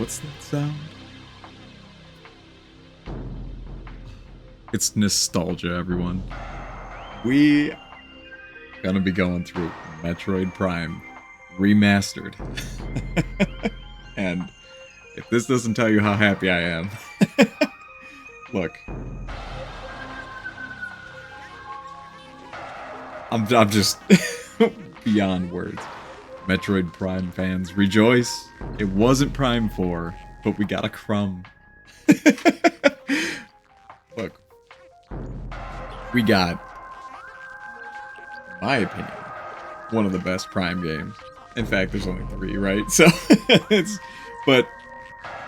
What's that sound? It's nostalgia, everyone. We gonna be going through Metroid Prime Remastered. And if this doesn't tell you how happy I am, look. I'm just beyond words. Metroid Prime fans, rejoice. It wasn't Prime 4, but we got a crumb. Look, we got, in my opinion, one of the best Prime games. In fact, there's only 3, right? So but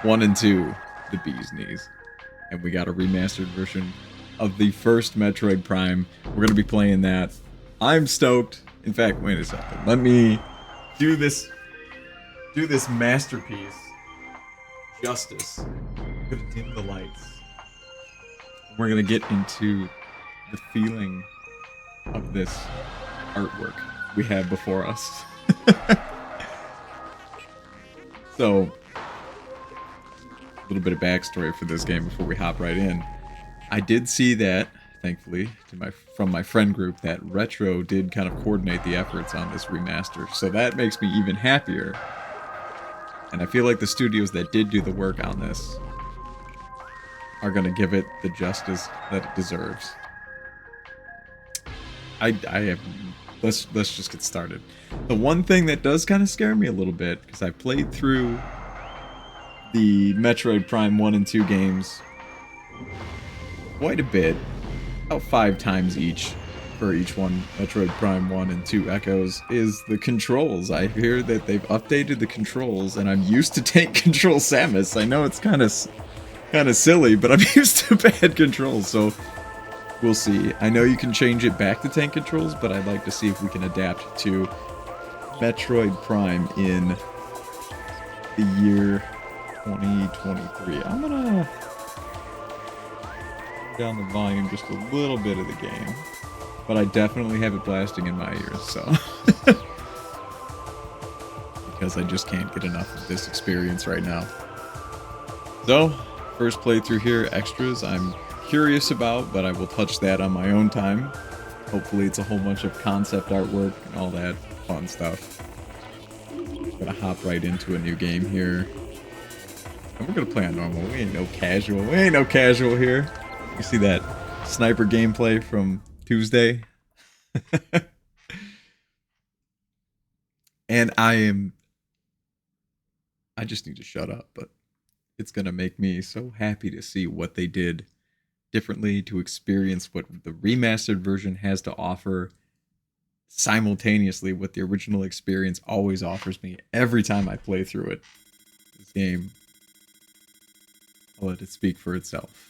1 and 2, the bee's knees. And we got a remastered version of the first Metroid Prime. We're gonna be playing that. I'm stoked. In fact, wait a second. Let me do this masterpiece justice. I'm gonna dim the lights. We're gonna get into the feeling of this artwork we have before us. So, a little bit of backstory for this game before we hop right in. I did see that, thankfully, from my friend group, that Retro did kind of coordinate the efforts on this remaster, so that makes me even happier. And I feel like the studios that did do the work on this are going to give it the justice that it deserves. Let's just get started. The one thing that does kind of scare me a little bit, because I played through the Metroid Prime 1 and 2 games quite a bit, about 5 times each for each one, Metroid Prime 1 and 2 Echoes, is the controls. I hear that they've updated the controls, and I'm used to tank control Samus. I know it's kind of silly, but I'm used to bad controls, so we'll see. I know you can change it back to tank controls, but I'd like to see if we can adapt to Metroid Prime in the year 2023. I'm gonna turn down the volume just a little bit of the game, but I definitely have it blasting in my ears, so because I just can't get enough of this experience right now. So, first playthrough here, extras I'm curious about, but I will touch that on my own time. Hopefully it's a whole bunch of concept artwork and all that fun stuff. I'm gonna hop right into a new game here. And we're gonna play on normal. We ain't no casual. We ain't no casual here. You see that sniper gameplay from Tuesday? And I just need to shut up, but it's gonna make me so happy to see what they did differently, to experience what the remastered version has to offer simultaneously what the original experience always offers me every time I play through it. This game, I'll let it speak for itself.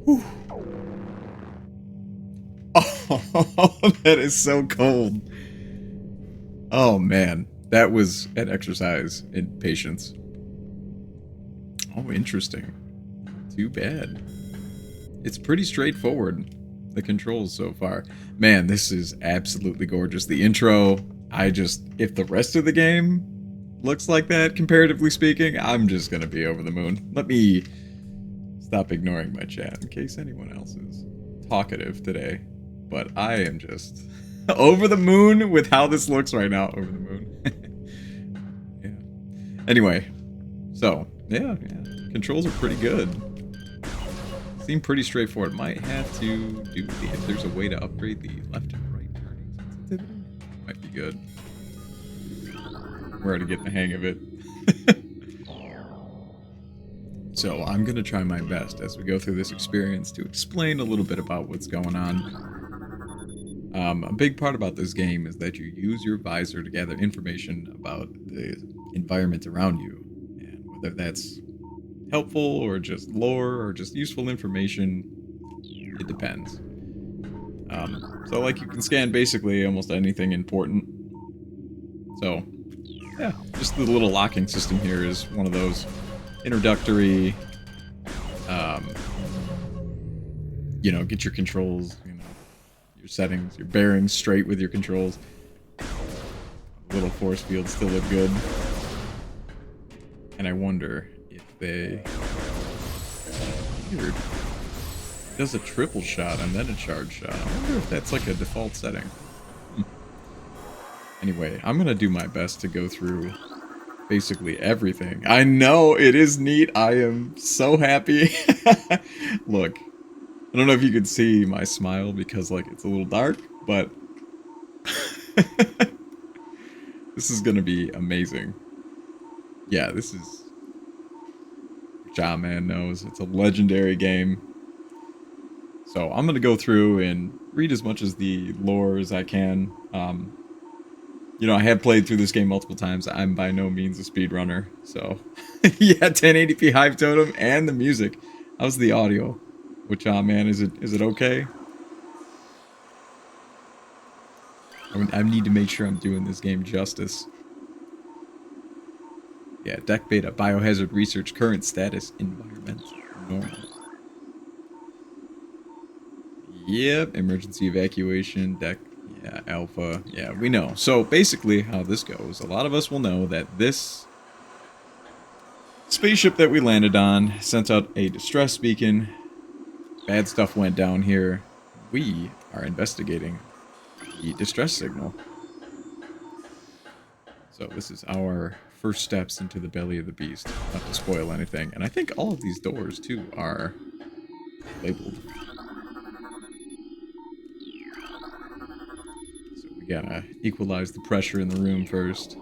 Whew. Oh, that is so cold. Oh man, that was an exercise in patience. Oh, interesting. Too bad. It's pretty straightforward, the controls so far. Man, this is absolutely gorgeous. The intro, if the rest of the game looks like that, comparatively speaking, I'm just gonna be over the moon. Let me stop ignoring my chat in case anyone else is talkative today. But I am just over the moon with how this looks right now. Over the moon. Yeah. Anyway, so yeah, controls are pretty good. Seem pretty straightforward. Might have to do if there's a way to upgrade the left and right turning sensitivity. Might be good. We're already getting the hang of it. So I'm gonna try my best as we go through this experience to explain a little bit about what's going on. A big part about this game is that you use your visor to gather information about the environment around you, and whether that's helpful or just lore or just useful information, it depends. So like you can scan basically almost anything important. So yeah, just the little locking system here is one of those introductory, get your controls, your settings, your bearings straight with your controls. Little force fields still look good. And I wonder if they... Weird. It does a triple shot and then a charge shot. I wonder if that's like a default setting. Anyway, I'm gonna do my best to go through basically everything. I know, it is neat. I am so happy. Look, I don't know if you could see my smile because like it's a little dark, but this is gonna be amazing. Yeah, this is... Ja Man knows. It's a legendary game. So I'm gonna go through and read as much as the lore as I can. I have played through this game multiple times. I'm by no means a speedrunner, so... Yeah, 1080p Hive Totem and the music. How's the audio? Which, man, is it okay? I need to make sure I'm doing this game justice. Yeah, deck beta, biohazard research, current status, environment, normal. Yep, emergency evacuation, deck, yeah, alpha, yeah, we know. So basically how this goes, a lot of us will know that this spaceship that we landed on sent out a distress beacon. Bad stuff went down here. We are investigating the distress signal. So this is our first steps into the belly of the beast. Not to spoil anything. And I think all of these doors, too, are labeled. So we gotta equalize the pressure in the room first.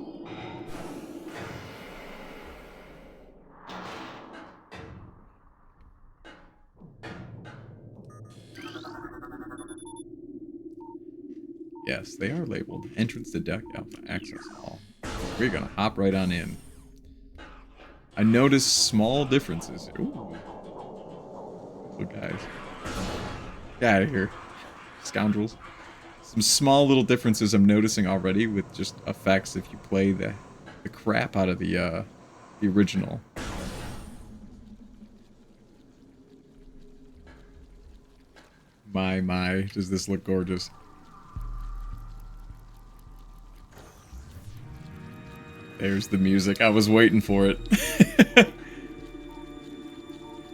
Yes, they are labeled. Entrance to deck, alpha, access hall. We're gonna hop right on in. I noticed small differences. Ooh. Look, guys. Get out of here. Scoundrels. Some small little differences I'm noticing already with just effects if you play the crap out of the original. My, does this look gorgeous. There's the music. I was waiting for it.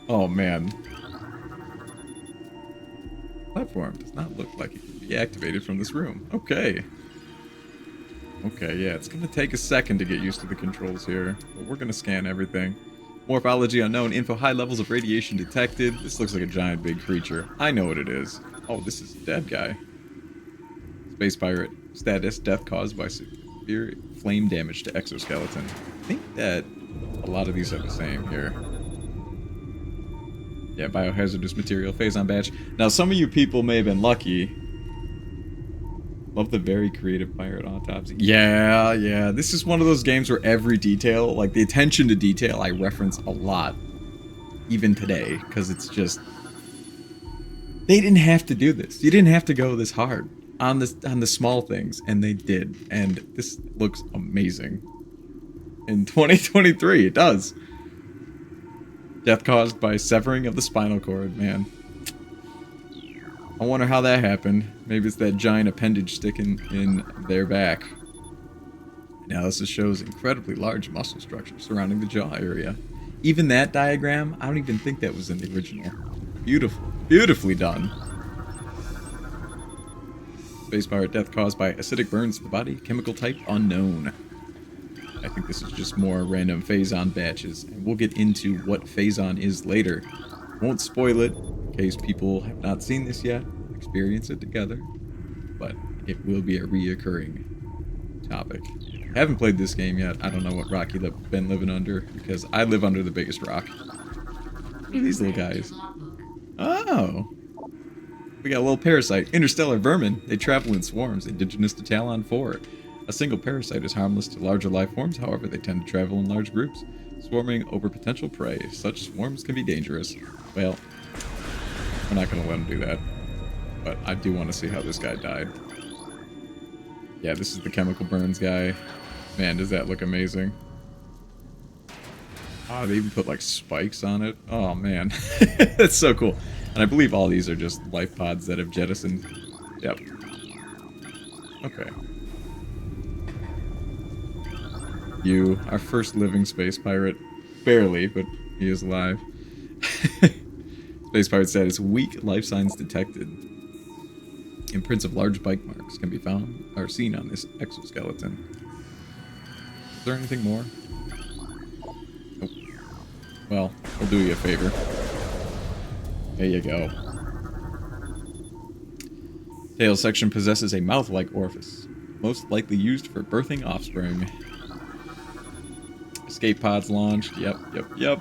Oh, man. Platform does not look like it can be activated from this room. Okay. Okay, yeah, it's going to take a second to get used to the controls here. But we're going to scan everything. Morphology unknown. Info high levels of radiation detected. This looks like a giant big creature. I know what it is. Oh, this is a dead guy. Space pirate. Status. Death caused by severe flame damage to exoskeleton. I think that a lot of these are the same here. Yeah, biohazardous material, phazon badge. Now, some of you people may have been lucky. Love the very creative pirate autopsy. Yeah. This is one of those games where every detail, like the attention to detail, I reference a lot. Even today, because it's just... They didn't have to do this. You didn't have to go this hard on the small things, and they did. And this looks amazing. In 2023, it does. Death caused by severing of the spinal cord, man. I wonder how that happened. Maybe it's that giant appendage sticking in their back. Analysis shows incredibly large muscle structure surrounding the jaw area. Even that diagram, I don't even think that was in the original. Beautiful. Beautifully done. Spacebar death caused by acidic burns to the body. Chemical type unknown. I think this is just more random Phazon batches. And we'll get into what Phazon is later. Won't spoil it in case people have not seen this yet. Experience it together. But it will be a reoccurring topic. I haven't played this game yet. I don't know what rock you've been living under, because I live under the biggest rock. Look at these little guys. Oh! We got a little parasite. Interstellar vermin. They travel in swarms, indigenous to Talon 4. A single parasite is harmless to larger life forms, however they tend to travel in large groups, swarming over potential prey. Such swarms can be dangerous. Well, we're not going to let them do that. But I do want to see how this guy died. Yeah, this is the chemical burns guy. Man, does that look amazing. Oh, they even put like spikes on it. Oh man, that's so cool. And I believe all these are just life pods that have jettisoned. Yep. Okay. You, our first living space pirate. Barely, but he is alive. Space pirate status, weak life signs detected. Imprints of large bike marks can be found or seen on this exoskeleton. Is there anything more? Nope. Well, we'll do you a favor. There you go. Tail section possesses a mouth-like orifice, most likely used for birthing offspring. Escape pods launched. Yep.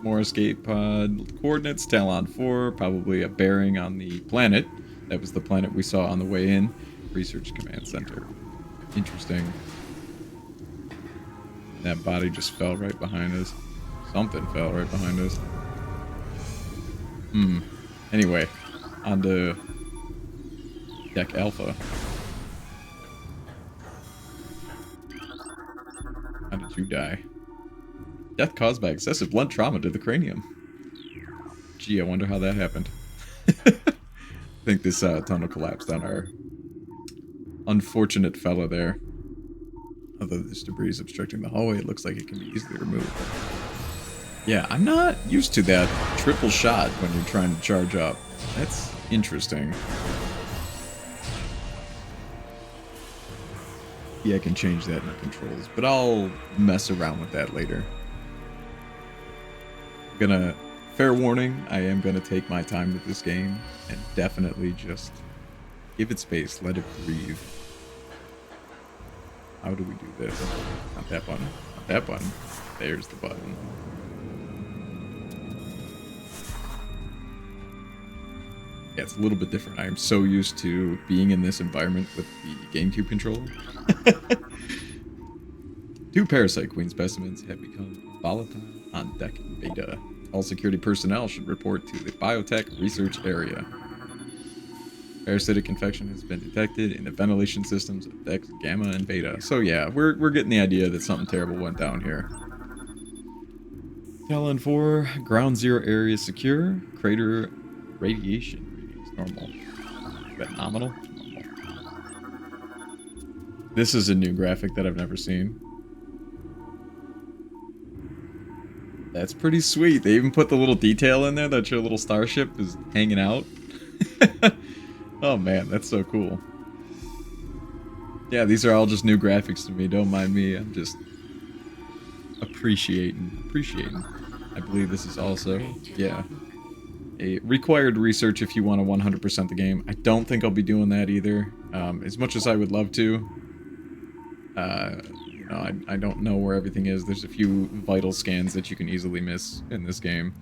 More escape pod coordinates. Talon 4, probably a bearing on the planet. That was the planet we saw on the way in. Research Command Center. Interesting. That body just fell right behind us. Something fell right behind us. Anyway, on to Deck Alpha. How did you die? Death caused by excessive blunt trauma to the cranium. Gee, I wonder how that happened. I think this tunnel collapsed on our unfortunate fella there. Although this debris is obstructing the hallway, it looks like it can be easily removed. Yeah, I'm not used to that triple shot when you're trying to charge up. That's interesting. Yeah, I can change that in the controls, but I'll mess around with that later. Fair warning, I am gonna take my time with this game and definitely just give it space, let it breathe. How do we do this? Not that button. Not that button. There's the button. Yeah, it's a little bit different. I am so used to being in this environment with the GameCube controller. 2 Parasite Queen specimens have become volatile on deck beta. All security personnel should report to the biotech research area. Parasitic infection has been detected in the ventilation systems of decks Gamma and Beta. So yeah, we're getting the idea that something terrible went down here. Talon 4, ground zero area secure. Crater radiation readings normal. Is that nominal? Normal. This is a new graphic that I've never seen. That's pretty sweet. They even put the little detail in there that your little starship is hanging out. Oh man, that's so cool. Yeah, these are all just new graphics to me. Don't mind me. I'm just appreciating. I believe this is also, yeah, a required research if you want to 100% the game. I don't think I'll be doing that either. As much as I would love to. You know, I don't know where everything is. There's a few vital scans that you can easily miss in this game.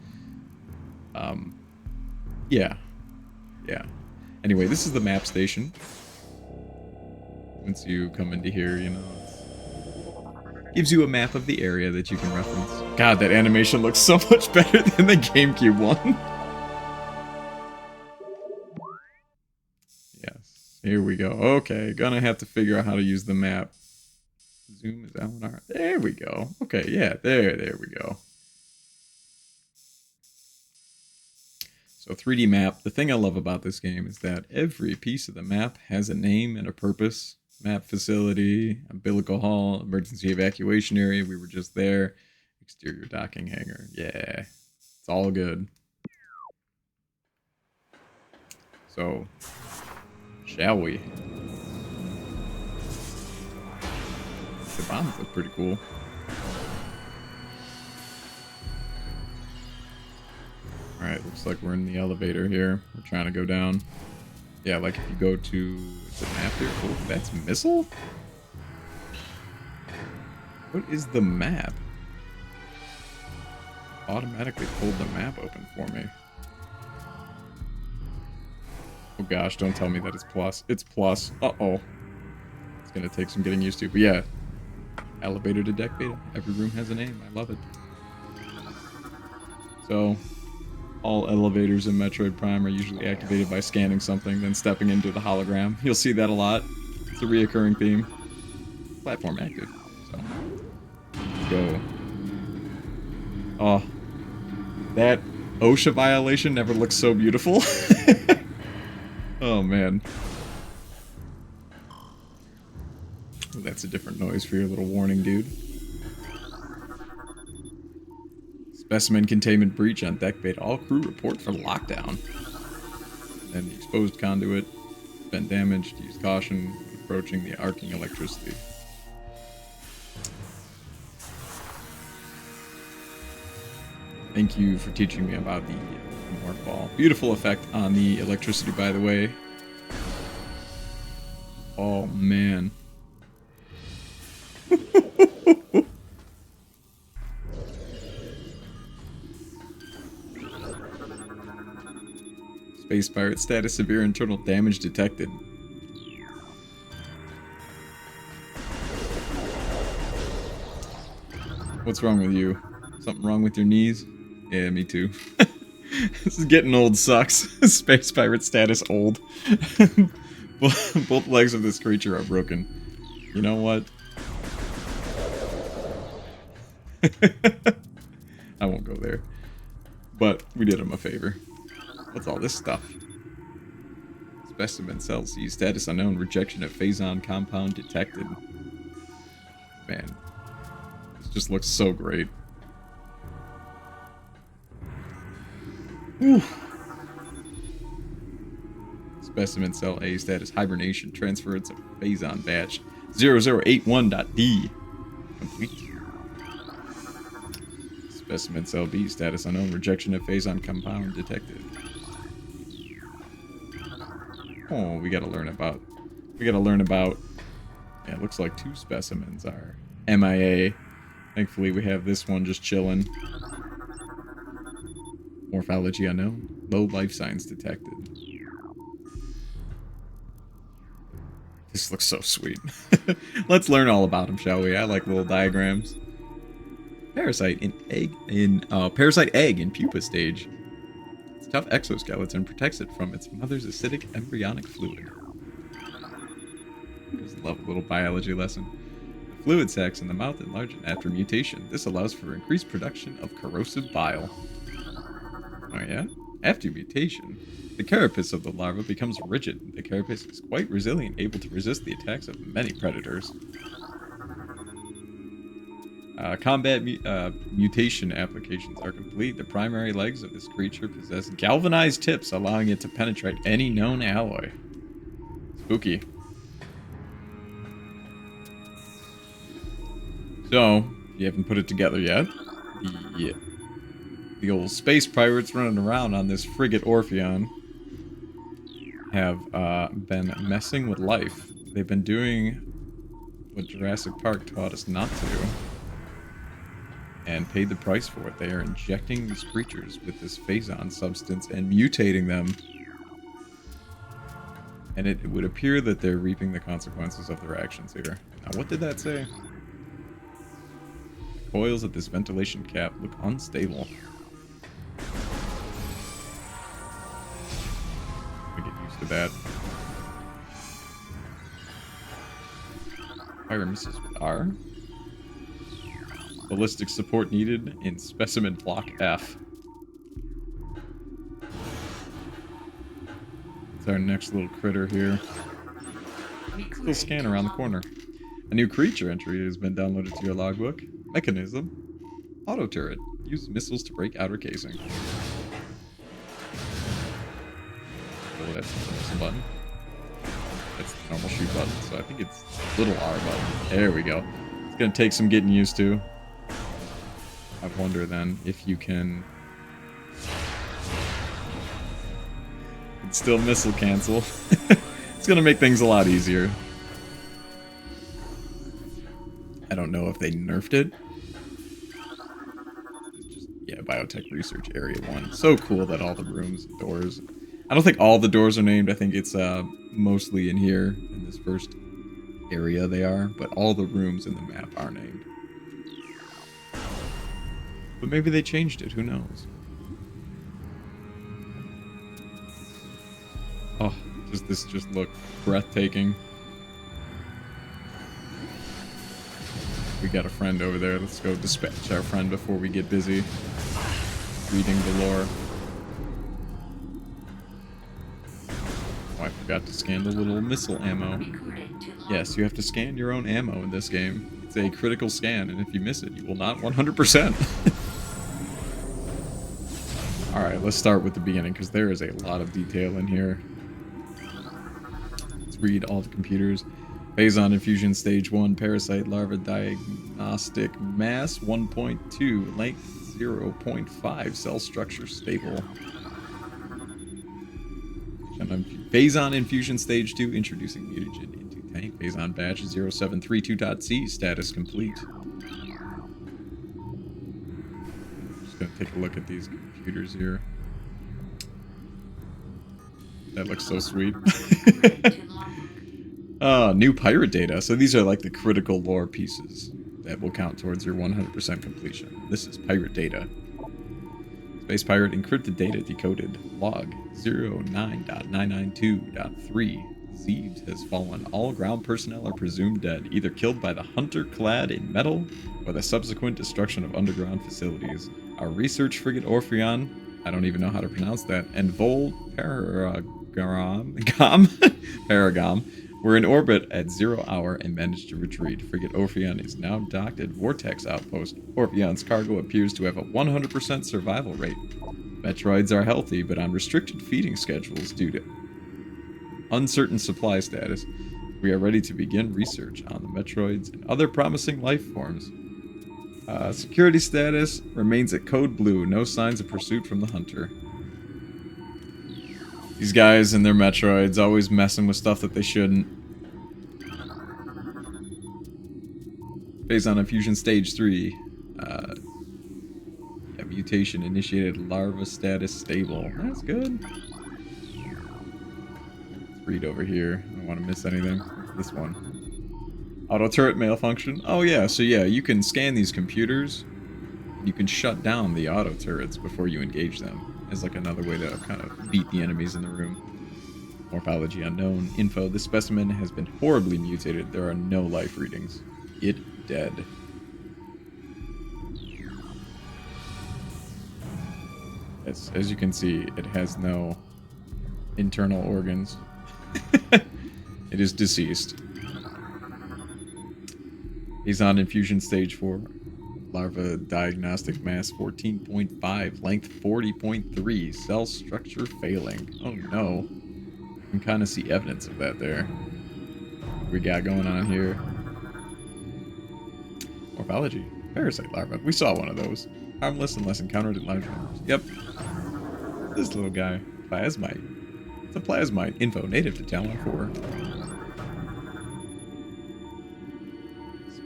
Yeah. Anyway, this is the map station. Once you come into here, you know, it gives you a map of the area that you can reference. God, that animation looks so much better than the GameCube one. Here we go. Okay, gonna have to figure out how to use the map. Zoom is L&R. There we go. Okay, yeah, there we go. So 3D map. The thing I love about this game is that every piece of the map has a name and a purpose. Map facility, umbilical hall, emergency evacuation area. We were just there. Exterior docking hangar. Yeah, it's all good. So, shall we? The bombs look pretty cool. Alright, looks like we're in the elevator here. We're trying to go down. Yeah, like if you go to the map here. Oh, that's missile? What is the map? Automatically pulled the map open for me. Oh gosh, don't tell me that it's plus. It's plus. Uh-oh. It's gonna take some getting used to. But yeah. Elevator to deck beta. Every room has a name. I love it. So, all elevators in Metroid Prime are usually activated by scanning something, then stepping into the hologram. You'll see that a lot. It's a reoccurring theme. Platform active. So, go. Oh, that OSHA violation never looks so beautiful. Oh, man. Oh, that's a different noise for your little warning, dude. Specimen containment breach on deck bait. All crew report for lockdown. And the exposed conduit been damaged. Use caution when approaching the arcing electricity. Thank you for teaching me about the morph ball. Beautiful effect on the electricity, by the way. Oh, man. Space pirate status, severe internal damage detected. What's wrong with you? Something wrong with your knees? Yeah, me too. This is getting old sucks. Space pirate status old. Both legs of this creature are broken. You know what? I won't go there. But we did him a favor. What's all this stuff? Specimen cell C, status unknown, rejection of phazon compound detected. Man, this just looks so great. Whew. Specimen cell A, status hibernation, transference of phazon batch 0081.D. Complete. Specimen cell B, status unknown, rejection of phazon compound detected. Oh, we gotta learn about. Yeah, it looks like 2 specimens are MIA. Thankfully, we have this one just chilling. Morphology unknown. Low life signs detected. This looks so sweet. Let's learn all about them, shall we? I like little diagrams. Parasite egg in pupa stage. Its tough exoskeleton protects it from its mother's acidic embryonic fluid. I just love a little biology lesson. The fluid sacs in the mouth enlarge after mutation. This allows for increased production of corrosive bile. Oh yeah? After mutation, the carapace of the larva becomes rigid. The carapace is quite resilient, able to resist the attacks of many predators. Combat mutation applications are complete. The primary legs of this creature possess galvanized tips, allowing it to penetrate any known alloy. Spooky. So, if you haven't put it together yet, the old space pirates running around on this frigate Orpheon have been messing with life. They've been doing what Jurassic Park taught us not to do. And paid the price for it. They are injecting these creatures with this phazon substance and mutating them. And it would appear that they're reaping the consequences of their actions here. Now, what did that say? The coils at this ventilation cap look unstable. I get used to that. Fire missiles with R. Ballistic support needed in specimen block F. It's our next little critter here. Still scan around the corner. A new creature entry has been downloaded to your logbook. Mechanism. Auto turret. Use missiles to break outer casing. Oh, that's the missile button. That's the normal shoot button, so I think it's little R button. There we go. It's gonna take some getting used to. I wonder then if you can... It's still missile cancel. It's gonna make things a lot easier. I don't know if they nerfed it. Just, yeah, Biotech Research Area 1. So cool that all the rooms and doors... I don't think all the doors are named. I think it's mostly in here, in this first area they are. But all the rooms in the map are named. But maybe they changed it. Who knows? Oh, this just looked breathtaking. We got a friend over there. Let's go dispatch our friend before we get busy reading the lore. Oh, I forgot to scan the little missile ammo. Yes, you have to scan your own ammo in this game. It's a critical scan, and if you miss it, you will not 100%. Alright, let's start with the beginning, because there is a lot of detail in here. Let's read all the computers. Phazon Infusion Stage 1, Parasite Larva Diagnostic Mass 1.2, Length 0.5, Cell Structure Stable. Phazon Infusion Stage 2, Introducing Mutagen into Tank. Phazon Batch 0732.C, Status Complete. Just gonna take a look at these computers here. That looks so sweet. New pirate data. So these are like the critical lore pieces that will count towards your 100% completion. This is pirate data. Space pirate encrypted data decoded. Log 09.992.3. Zeebs has fallen. All ground personnel are presumed dead, either killed by the hunter clad in metal or the subsequent destruction of underground facilities. Our research frigate Orpheon, I don't even know how to pronounce that, and Vol Paragam were in orbit at 0 hour and managed to retreat. Frigate Orpheon is now docked at Vortex Outpost. Orpheon's cargo appears to have a 100% survival rate. Metroids are healthy, but on restricted feeding schedules due to uncertain supply status. We are ready to begin research on the Metroids and other promising life forms. Security status remains at Code Blue. No signs of pursuit from the hunter. These guys and their Metroids always messing with stuff that they shouldn't. Phazon Infusion Stage 3. Yeah, mutation initiated larva status stable. That's good. Let's read over here. I don't want to miss anything. This one. Auto turret malfunction. Oh yeah, so yeah, you can scan these computers. You can shut down the auto turrets before you engage them. As like another way to kind of beat the enemies in the room. Morphology unknown. Info. This specimen has been horribly mutated. There are no life readings. It dead. As you can see, it has no internal organs. It is deceased. He's on Infusion Stage 4. Larva Diagnostic Mass 14.5. Length 40.3. Cell structure failing. Oh no. You can kind of see evidence of that there. What we got going on here? Morphology. Parasite larva. We saw one of those. Harmless unless encountered in large numbers. Yep. This little guy. Plasmite. It's a plasmite. Info. Native to Talon 4.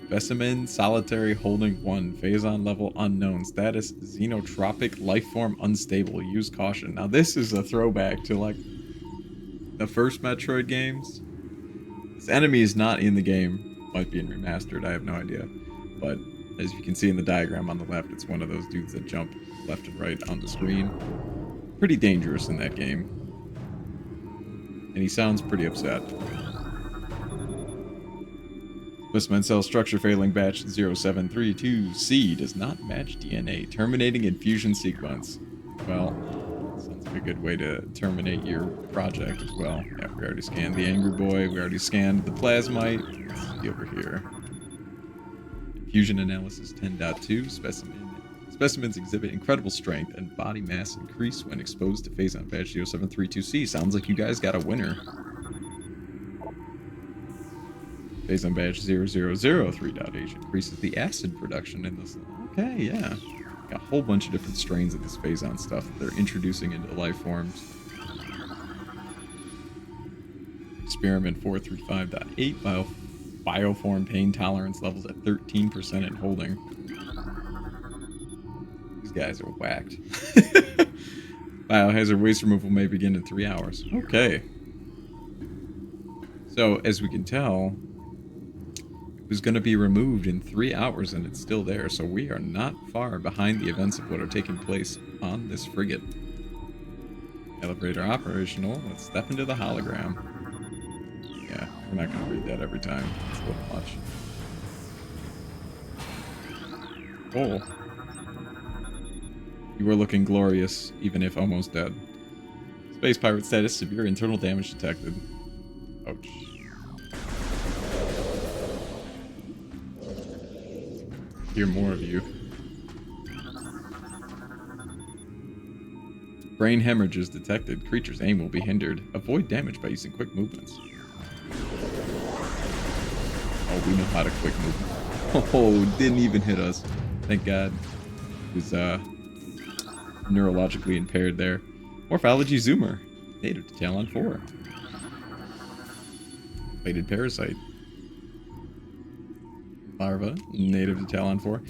Specimen solitary holding 1. Phazon level unknown. Status xenotropic. Lifeform unstable. Use caution. Now this is a throwback to like the first Metroid games. This enemy is not in the game. Might be in Remastered. I have no idea. But as you can see in the diagram on the left, it's one of those dudes that jump left and right on the screen. Pretty dangerous in that game. And he sounds pretty upset. Specimen cell structure failing batch 0732C does not match DNA. Terminating infusion sequence. Well, sounds like a good way to terminate your project as well. Yeah, we already scanned the Angry Boy. We already scanned the Plasmite. Let's see over here. Infusion analysis 10.2. Specimens exhibit incredible strength and body mass increase when exposed to Phazon batch 0732C. Sounds like you guys got a winner. Phazon badge 0003.H increases the acid production in this. Okay, yeah. Got a whole bunch of different strains of this Phazon stuff that they're introducing into life forms. Experiment 435.8 bioform pain tolerance levels at 13% and holding. These guys are whacked. Biohazard waste removal may begin in 3 hours. Okay. So, as we can tell, it was going to be removed in 3 hours and it's still there, so we are not far behind the events of what are taking place on this frigate. Elevator operational. Let's step into the hologram. Yeah, we're not going to read that every time. It's a little much. Oh. You were looking glorious, even if almost dead. Space pirate status, severe internal damage detected. Ouch. Hear more of you. Brain hemorrhages detected. Creature's aim will be hindered. Avoid damage by using quick movements. Oh, we know how to quick move. Oh, didn't even hit us. Thank God. He was neurologically impaired there. Morphology Zoomer. Native to Talon 4. Plated parasite. Larva, native to Talon 4.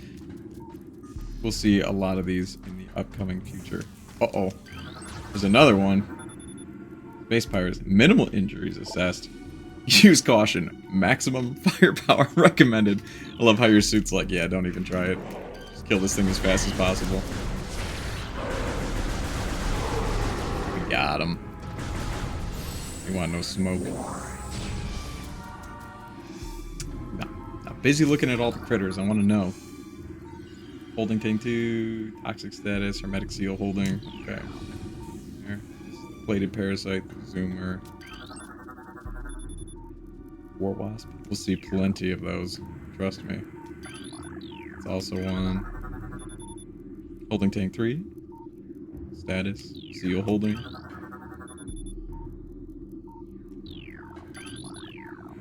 We'll see a lot of these in the upcoming future. Uh-oh. There's another one. Space pirates. Minimal injuries assessed. Use caution. Maximum firepower recommended. I love how your suit's like, yeah, don't even try it. Just kill this thing as fast as possible. We got him. We want no smoke. Busy looking at all the critters. I want to know. Holding tank 2, toxic status, hermetic seal holding. Okay. There. Plated parasite, zoomer. War wasp. We'll see plenty of those. Trust me. It's also one. Holding tank 3. Status. Seal holding.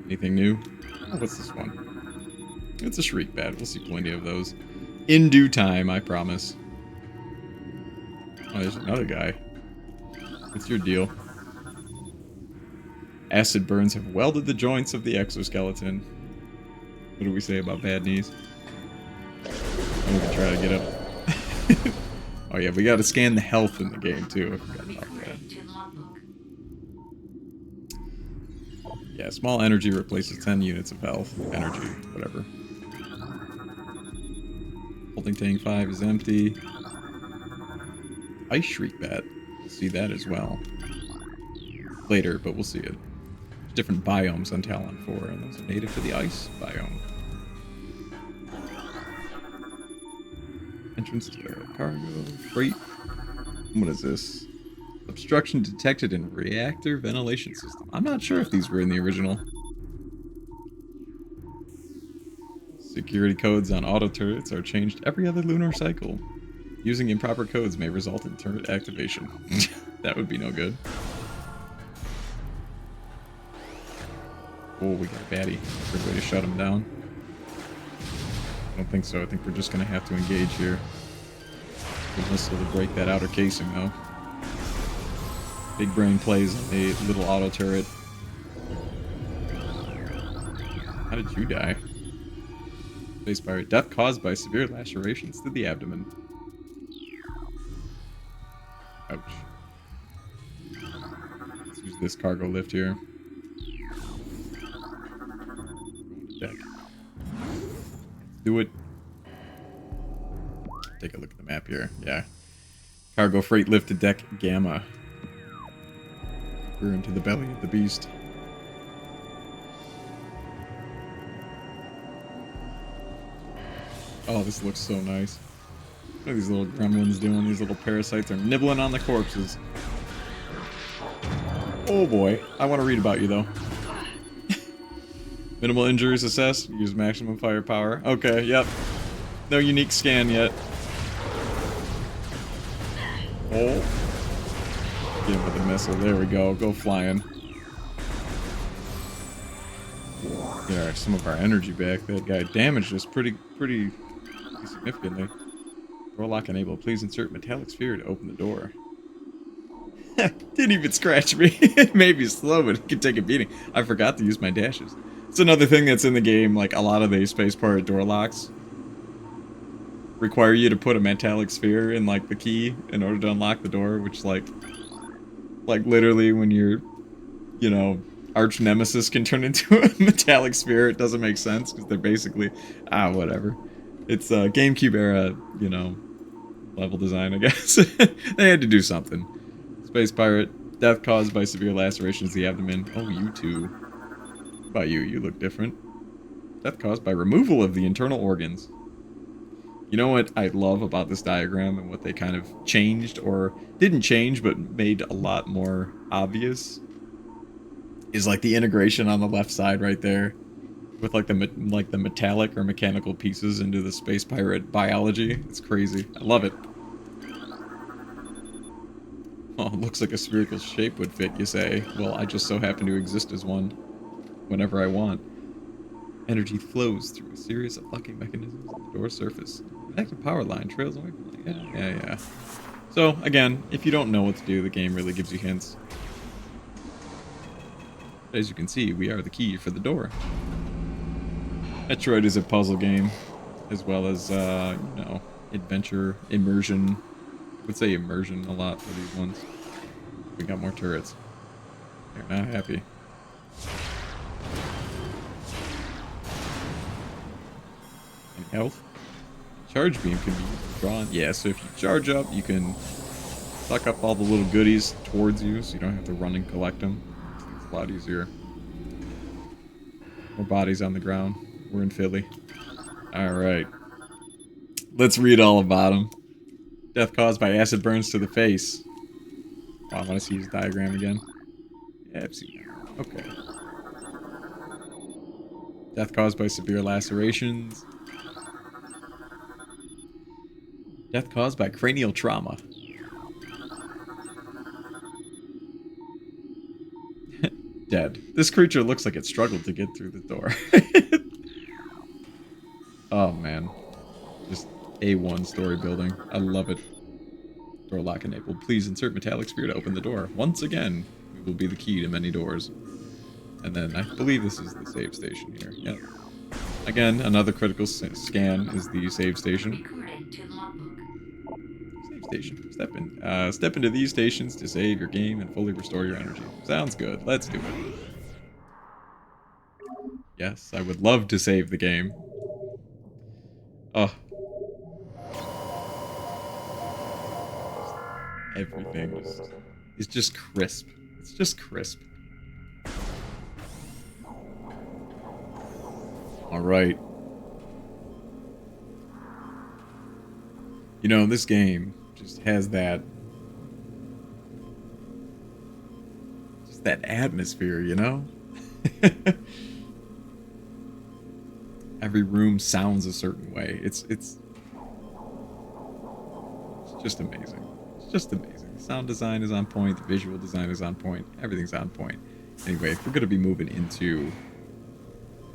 Anything new? Oh, what's this one? It's a shriek bat. We'll see plenty of those. In due time, I promise. Oh, there's another guy. What's your deal? Acid burns have welded the joints of the exoskeleton. What do we say about bad knees? I'm gonna try to get up. Oh yeah, we gotta scan the health in the game too. I forgot about that. Yeah, small energy replaces 10 units of health. Energy, whatever. Holding tank 5 is empty. Ice shriek bat. We'll see that as well. Later, but we'll see it. There's different biomes on Talon 4, and those are native to the ice biome. Entrance to cargo. Freight. What is this? Obstruction detected in reactor ventilation system. I'm not sure if these were in the original. Security codes on auto turrets are changed every other lunar cycle. Using improper codes may result in turret activation. That would be no good. Oh, we got a baddie. Good way to shut him down. I don't think so. I think we're just going to have to engage here. Good missile to break that outer casing, though. Big brain plays on a little auto turret. How did you die? Space pirate. Death caused by severe lacerations to the abdomen. Ouch. Let's use this cargo lift here. Deck. Do it. Take a look at the map here. Yeah. Cargo freight lift to deck Gamma. We're into the belly of the beast. Oh, this looks so nice. What are these little gremlins doing? These little parasites are nibbling on the corpses. Oh boy. I want to read about you, though. Minimal injuries assessed. Use maximum firepower. Okay, yep. No unique scan yet. Oh. Get him with a missile. There we go. Go flying. Get some of our energy back. That guy damaged us pretty significantly. Door lock enabled. Please insert metallic sphere to open the door. Didn't even scratch me. It may be slow, but it can take a beating. I forgot to use my dashes. It's another thing that's in the game. Like, a lot of the space pirate door locks require you to put a metallic sphere in, like, the key in order to unlock the door, which, like literally when you're, you know, arch nemesis can turn into a metallic sphere. It doesn't make sense because they're basically, whatever. It's GameCube era, you know, level design, I guess. They had to do something. Space pirate, death caused by severe lacerations of the abdomen. Oh, you too. What about you? You look different. Death caused by removal of the internal organs. You know what I love about this diagram and what they kind of changed, or didn't change, but made a lot more obvious, is like the integration on the left side right there, with like the metallic or mechanical pieces into the space pirate biology. It's crazy. I love it. Oh, it looks like a spherical shape would fit, you say. Well, I just so happen to exist as one whenever I want. Energy flows through a series of locking mechanisms on the door surface. An active power line trails away from it. Yeah. So, again, if you don't know what to do, the game really gives you hints. As you can see, we are the key for the door. Metroid is a puzzle game, as well as, you know, adventure, immersion. I would say immersion a lot for these ones. We got more turrets. They're not happy. Any health? Charge beam can be drawn. Yeah, so if you charge up, you can suck up all the little goodies towards you, so you don't have to run and collect them. It's a lot easier. More bodies on the ground. We're in Philly. Alright. Let's read all about them. Death caused by acid burns to the face. Oh, I want to see his diagram again. Yeah, I've seen that. Okay. Death caused by severe lacerations. Death caused by cranial trauma. Dead. This creature looks like it struggled to get through the door. Oh, man. Just A1 story building. I love it. Door lock enabled. Please insert metallic sphere to open the door. Once again, we will be the key to many doors. And then I believe this is the save station here. Yep. Again, another critical scan is the save station. Save station. Step into these stations to save your game and fully restore your energy. Sounds good. Let's do it. Yes, I would love to save the game. Oh. Everything is just crisp. It's just crisp. Alright. You know, this game just has that... just that atmosphere, you know? Every room sounds a certain way. It's just amazing. It's just amazing. The sound design is on point. The visual design is on point. Everything's on point. Anyway, we're going to be moving into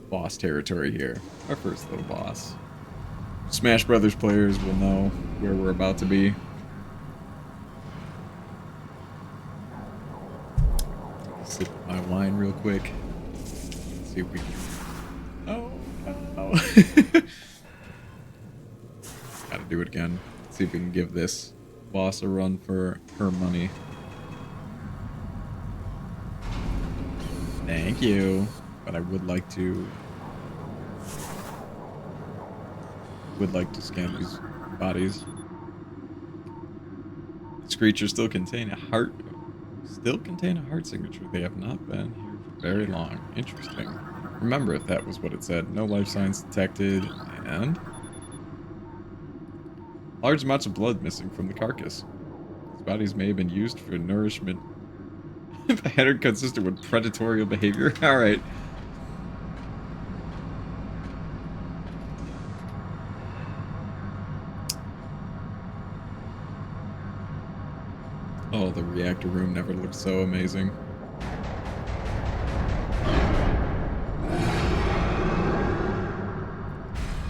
boss territory here. Our first little boss. Smash Brothers players will know where we're about to be. Sip my wine real quick. Let's see if we can... Oh, no. Gotta do it again. Let's see if we can give this boss a run for her money. Thank you. But I would like to scan these bodies. These creatures still contain a heart signature. They have not been here for very long. Interesting. Remember if that was what it said. No life signs detected, and Large amounts of blood missing from the carcass. These bodies may have been used for nourishment. The pattern consistent with predatory behavior. Alright. Oh, the reactor room never looked so amazing.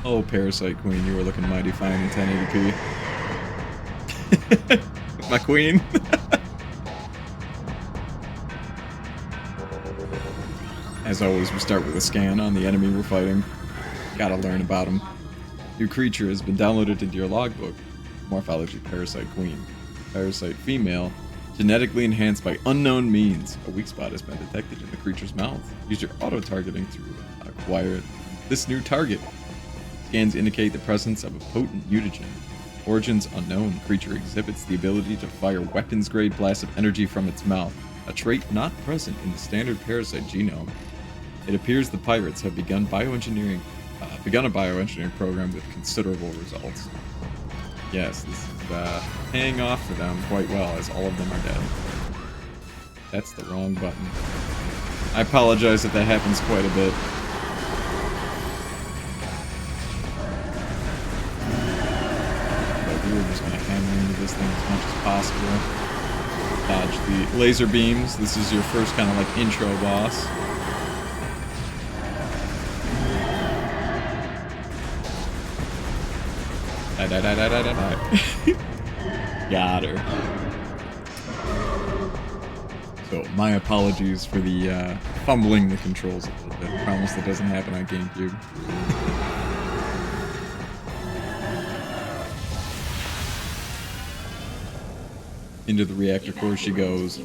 Oh, Parasite Queen, you were looking mighty fine in 1080p. My queen. As always, we start with a scan on the enemy we're fighting. Gotta learn about him. New creature has been downloaded into your logbook. Morphology Parasite Queen. Parasite female. Genetically enhanced by unknown means. A weak spot has been detected in the creature's mouth. Use your auto-targeting to acquire this new target. Scans indicate the presence of a potent mutagen. Origins unknown. Creature exhibits the ability to fire weapons-grade blasts of energy from its mouth, a trait not present in the standard parasite genome. It appears the pirates have begun a bioengineering program with considerable results. Yes, this is paying off for them quite well, as all of them are dead. That's the wrong button. I apologize if that happens quite a bit. But we're just going to hammer into this thing as much as possible. Dodge the laser beams. This is your first kind of like intro boss. Got her. So, my apologies for the fumbling the controls a little bit. I promise that doesn't happen on GameCube. Into the reactor core she goes.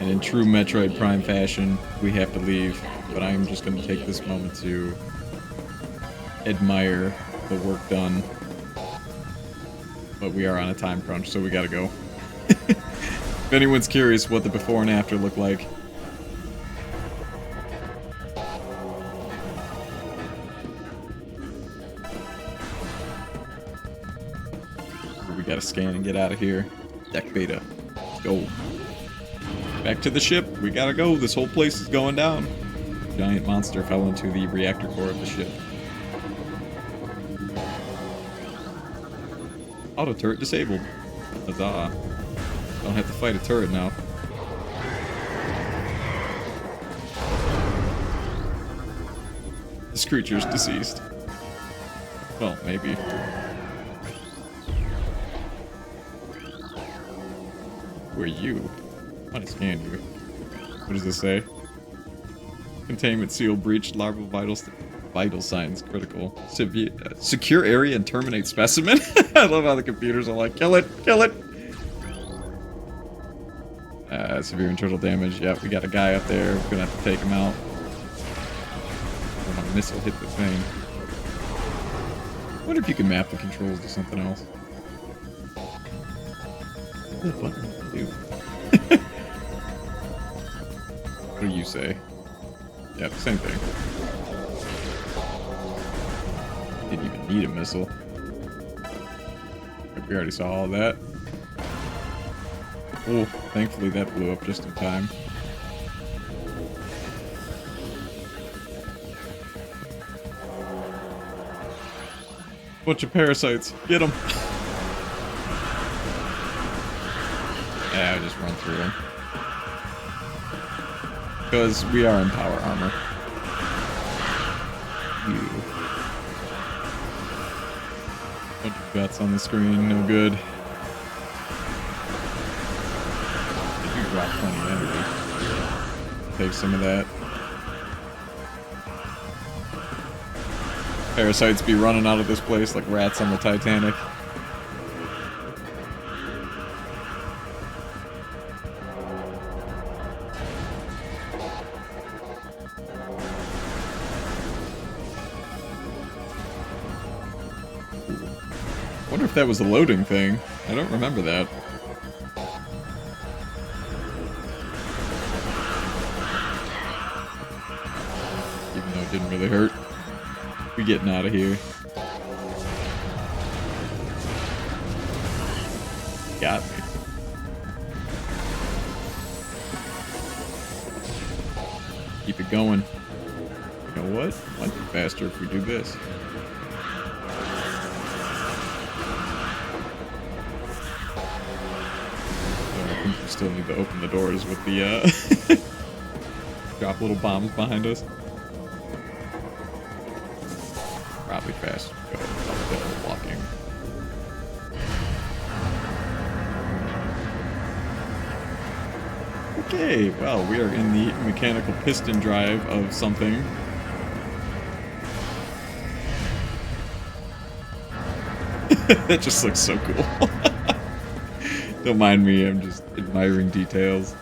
And in true Metroid Prime fashion, we have to leave. But I am just going to take this moment to admire the work done. But we are on a time crunch, so we gotta go. If anyone's curious what the before and after look like. We gotta scan and get out of here. Deck beta. Let's go. Back to the ship. We gotta go. This whole place is going down. Giant monster fell into the reactor core of the ship. Auto turret disabled. Huzzah. Don't have to fight a turret now. This creature's deceased. Well, maybe. Who are you? I want to scan you. What does this say? Containment seal breached. Larval vital signs critical. Secure area and terminate specimen. I love how the computers are like, kill it, kill it. Severe internal damage. Yep, we got a guy up there. We're gonna have to take him out. When a missile hit the thing. I wonder if you can map the controls to something else. What the fuck do you do? What do you say? Yep, same thing. Didn't even need a missile. We already saw all that. Oh, thankfully that blew up just in time. Bunch of parasites. Get them. Yeah, I just run through them. Because we are in power armor. You. Bunch of guts on the screen, no good. They do drop plenty of energy. Take some of that. Parasites be running out of this place like rats on the Titanic. I wonder if that was a loading thing. I don't remember that. Even though it didn't really hurt. We getting out of here. got me. Keep it going. You know what? Might be faster if we do this. I think we still need to open the doors with the drop little bombs behind us. Probably faster to go uphill walking. Okay, well, we are in the mechanical piston drive of something. That just looks so cool. Don't mind me, I'm just admiring details.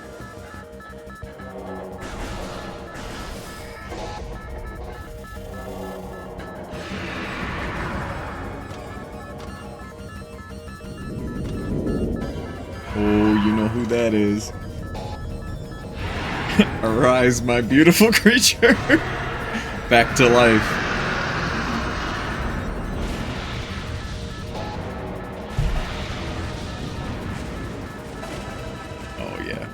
Oh, you know who that is. Arise, my beautiful creature. Back to life. Oh, yeah.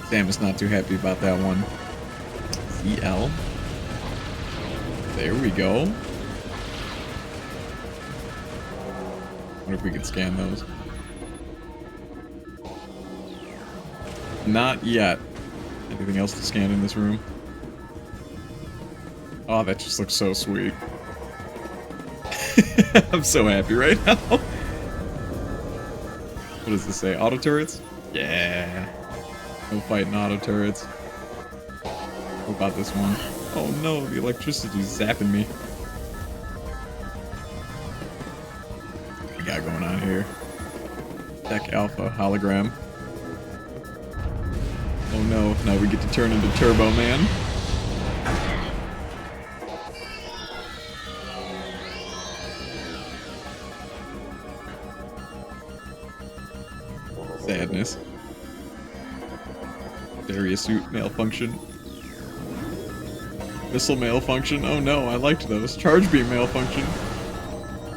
Sam is not too happy about that one. ZL. There we go. What if we could scan those? Not yet. Anything else to scan in this room? Oh, that just looks so sweet. I'm so happy right now. What does this say? Auto turrets? Yeah. No fighting auto turrets. What about this one? Oh no, the electricity's zapping me. What we got going on here? Tech Alpha hologram. Oh no, now we get to turn into Turbo Man. Sadness. Barrier suit malfunction. Missile malfunction. Oh no, I liked those. Charge beam malfunction.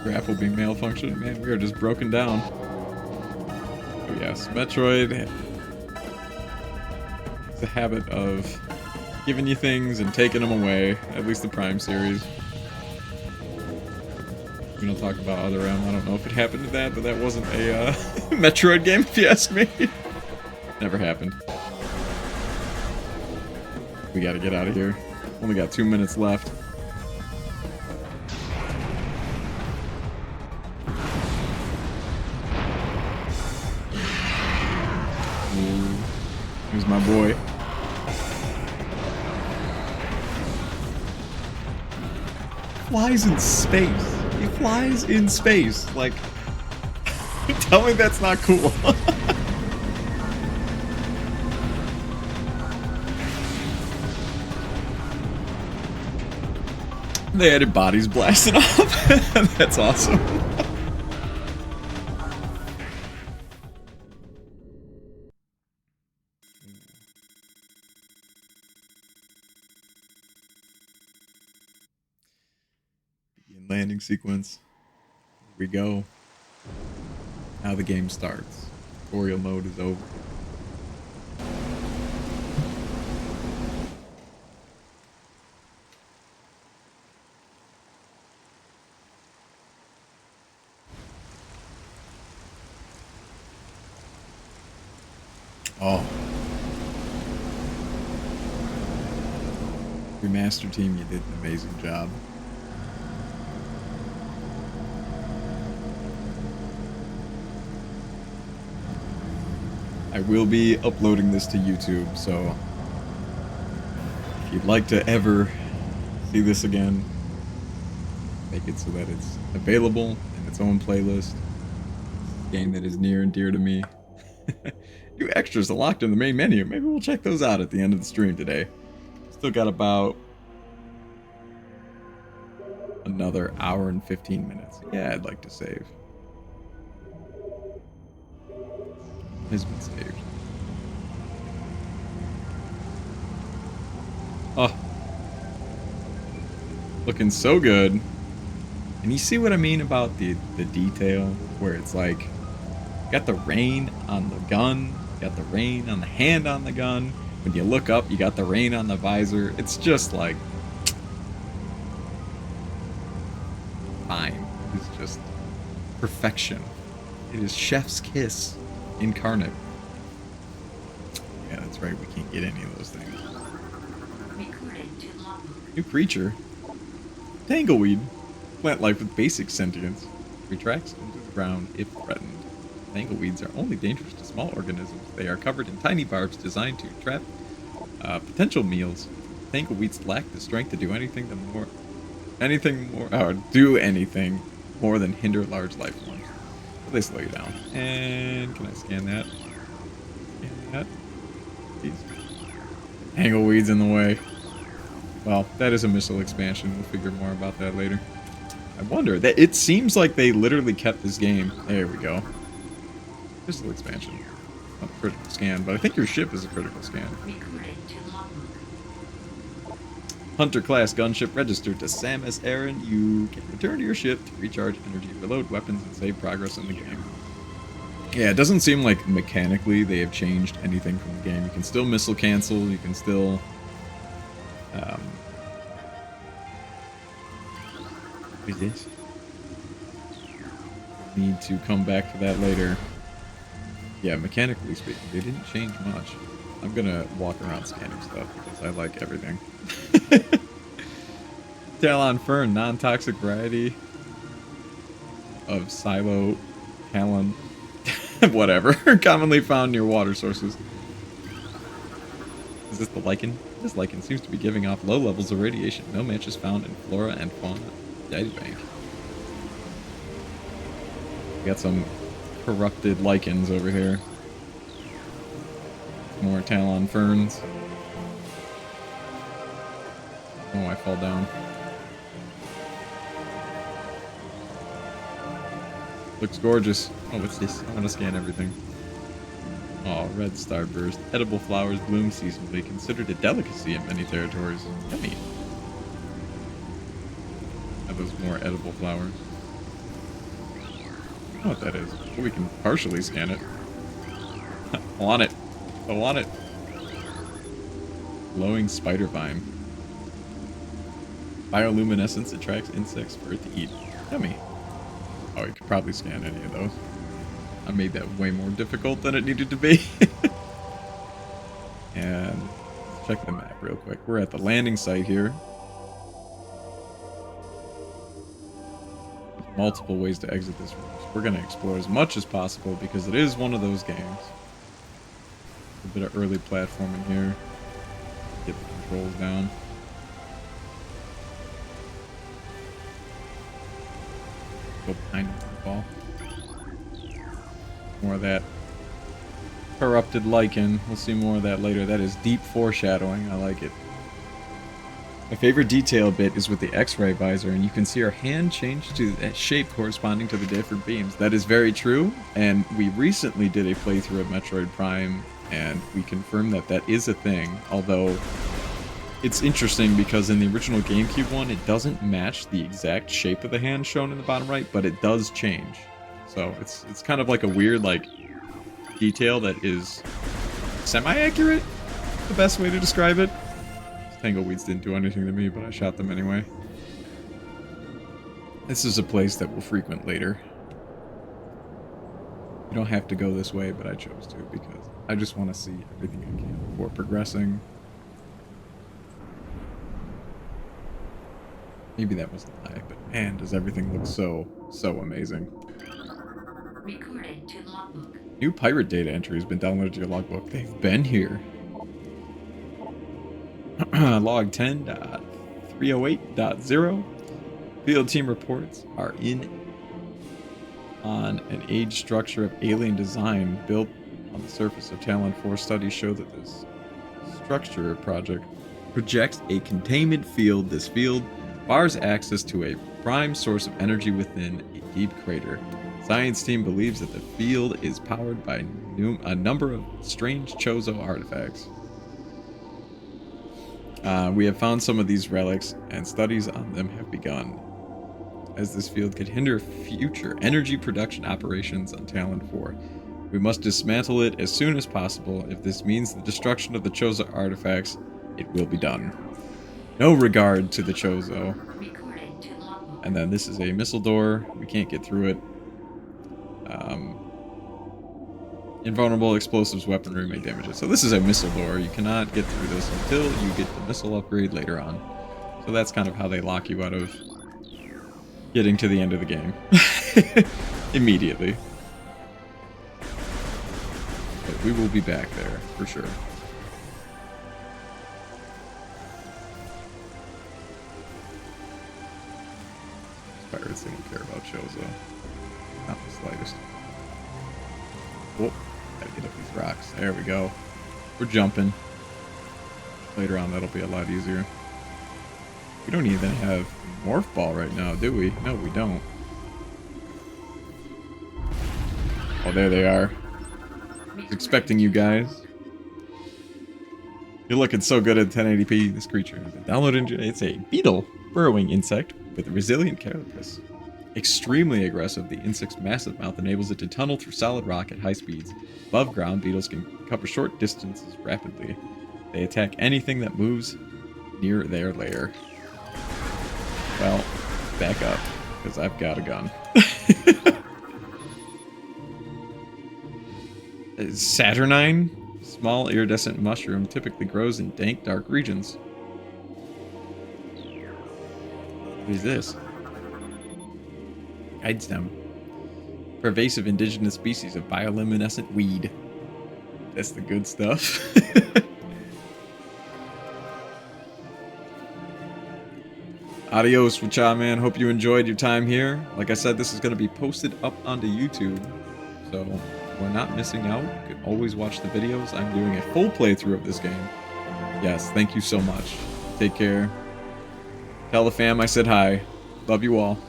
Grapple beam malfunction. Man, we are just broken down. Oh yes, Metroid. It's a habit of giving you things and taking them away. At least the Prime series. We don't talk about Other M. I don't know if it happened to that, but that wasn't a Metroid game, if you ask me. Never happened. We gotta get out of here. Only got 2 minutes left. Ooh. Here's my boy. Flies in space. He flies in space. Like, tell me that's not cool. They added bodies blasting off. That's awesome. Landing sequence. Here we go. Now the game starts. Tutorial mode is over. Oh. Remaster team, you did an amazing job. I will be uploading this to YouTube, so if you'd like to ever see this again, make it so that it's available in its own playlist. It's a game that is near and dear to me. New extras are locked in the main menu. Maybe we'll check those out at the end of the stream today. Still got about another hour and 15 minutes. Yeah, I'd like to save. Has been saved. Oh. Looking so good. And you see what I mean about the detail? Where it's like, You got the rain on the gun. You got the rain on the hand on the gun. When you look up, you got the rain on the visor. It's just like... fine. It's just perfection. It is chef's kiss incarnate. Yeah, that's right. We can't get any of those things. New creature. Tangleweed. Plant life with basic sentience. Retracts into the ground if threatened. Tangleweeds are only dangerous to small organisms. They are covered in tiny barbs designed to trap potential meals. Tangleweeds lack the strength to do anything more than hinder large life forms. But they slow you down. And can I scan that? Scan that. Jeez. Tangleweeds in the way. Well, that is a missile expansion. We'll figure more about that later. I wonder that it seems like they literally kept this game. There we go. Missile expansion. Not a critical scan, but I think your ship is a critical scan. Hunter class gunship registered to Samus Aran. You can return to your ship to recharge energy, reload weapons, and save progress in the game. Yeah, it doesn't seem like mechanically they have changed anything from the game. You can still missile cancel. You can still... what is this? Need to come back to that later. Yeah, mechanically speaking, they didn't change much. I'm gonna walk around scanning stuff because I like everything. Talon Fern, non-toxic variety of silo talon, whatever, commonly found near water sources. Is this the lichen? This lichen seems to be giving off low levels of radiation. No match is found in flora and fauna databank. We got some corrupted lichens over here. More Talon ferns. Oh, I fall down. Looks gorgeous. Oh, what's this? I want to scan everything. Oh, red starburst. Edible flowers bloom seasonally. Considered a delicacy in many territories. Yummy. Have those more edible flowers. I don't know what that is. But we can partially scan it. I want it. I want it. Glowing spider vine. Bioluminescence attracts insects for it to eat. Yummy. Oh, you could probably scan any of those. I made that way more difficult than it needed to be. And let's check the map real quick. We're at the landing site here. There's multiple ways to exit this room. So we're going to explore as much as possible because it is one of those games. A bit of early platforming here. Get the controls down. Go behind the ball. More of that corrupted lichen. We'll see more of that later. That is deep foreshadowing. I like it. My favorite detail bit is with the X-ray visor, and you can see our hand change to that shape corresponding to the different beams. That is very true, and we recently did a playthrough of Metroid Prime, and we confirmed that that is a thing, although it's interesting because in the original GameCube one, it doesn't match the exact shape of the hand shown in the bottom right, but it does change. So it's kind of like a weird like detail that is semi-accurate, the best way to describe it. Tangleweeds didn't do anything to me, but I shot them anyway. This is a place that we'll frequent later. You don't have to go this way, but I chose to because I just want to see everything I can before progressing. Maybe that was a lie, but man, does everything look so amazing. Recorded to logbook. New pirate data entry has been downloaded to your logbook. They've been here. Log 10.308.0. Field team reports are in on an age structure of alien design built on the surface of Talon 4. Studies show that this structure project projects a containment field. This field bars access to a prime source of energy within a deep crater. Science team believes that the field is powered by a number of strange Chozo artifacts. We have found some of these relics, and studies on them have begun. as this field could hinder future energy production operations on Talon 4. We must dismantle it as soon as possible. If this means the destruction of the Chozo artifacts, it will be done. No regard to the Chozo. Recorded to logbook. And then this is a missile door. We can't get through it. Invulnerable explosives weaponry may damage it. So this is a missile door. You cannot get through this until you get the missile upgrade later on. So that's kind of how they lock you out of getting to the end of the game. Immediately. But we will be back there, for sure. Pirates, they don't care about Chozo. Not the slightest. Whoop. Gotta get up these rocks. There we go. We're jumping. Later on, that'll be a lot easier. We don't even have Morph Ball right now, do we? No, we don't. Oh, there they are. I was expecting you guys. You're looking so good at 1080p. This creature. The download engine. It's a beetle burrowing insect with a resilient carapace. Extremely aggressive, the insect's massive mouth enables it to tunnel through solid rock at high speeds. Above ground, beetles can cover short distances rapidly. They attack anything that moves near their lair. Well, back up, because I've got a gun. Saturnine? Small iridescent mushroom typically grows in dank, dark regions. What is this? Guide stem. Pervasive indigenous species of bioluminescent weed. That's the good stuff. Adios, Wacha, man. Hope you enjoyed your time here. Like I said, this is going to be posted up onto YouTube. So we're not missing out. You can always watch the videos. I'm doing a full playthrough of this game. Yes, thank you so much. Take care. Tell the fam I said hi. Love you all.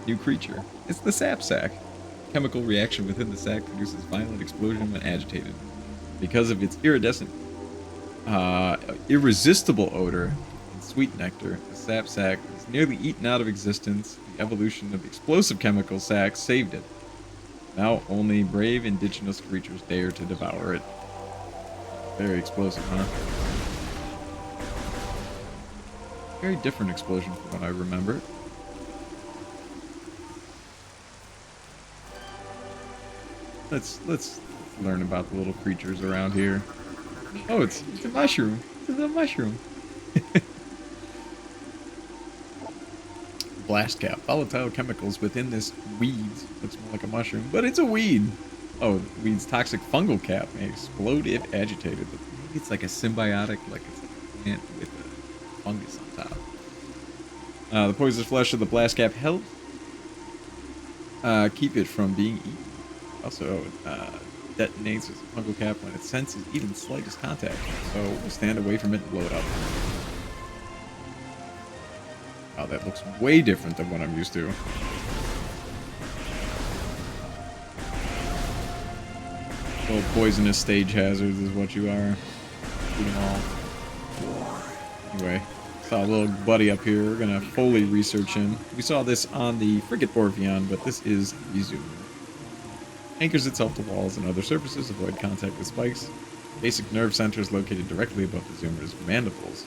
New creature. It's the sap sac. Chemical reaction within the sac produces violent explosion when agitated. Because of its irresistible odor and sweet nectar, the sap sac was nearly eaten out of existence. The evolution of explosive chemical sacs saved it. Now only brave indigenous creatures dare to devour it. Very explosive, huh? Very different explosion from what I remember. Let's learn about the little creatures around here. Oh, it's a mushroom. It's a mushroom. Blast cap. Volatile chemicals within this weed. Looks more like a mushroom, but it's a weed. Oh, weed's toxic fungal cap may explode if agitated. But maybe it's like a symbiotic, like it's like a plant with a fungus on top. The poisonous flesh of the blast cap helps keep it from being eaten. Also, detonates as a fungal cap when it senses even slightest contact, so we'll stand away from it and blow it up. Wow, that looks way different than what I'm used to. Little poisonous stage hazards is what you are. Shoot them all. Anyway, saw a little buddy up here. We're gonna fully research him. We saw this on the frigate Orpheon, but this is the Zoomer. Anchors itself to walls and other surfaces, avoid contact with spikes. Basic nerve center is located directly above the Zoomer's mandibles.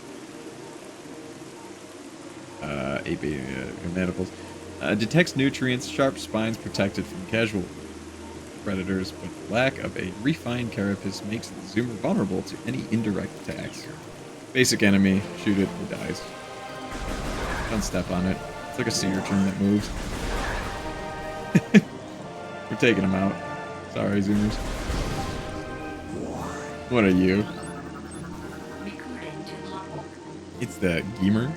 Mandibles. Detects nutrients, sharp spines protected from casual predators, but the lack of a refined carapace makes the Zoomer vulnerable to any indirect attacks. Basic enemy, shoot it, it dies. Don't step on it. It's like a sea urchin that moves. We're taking them out. Sorry, Zoomers. What are you? It's the Geemer.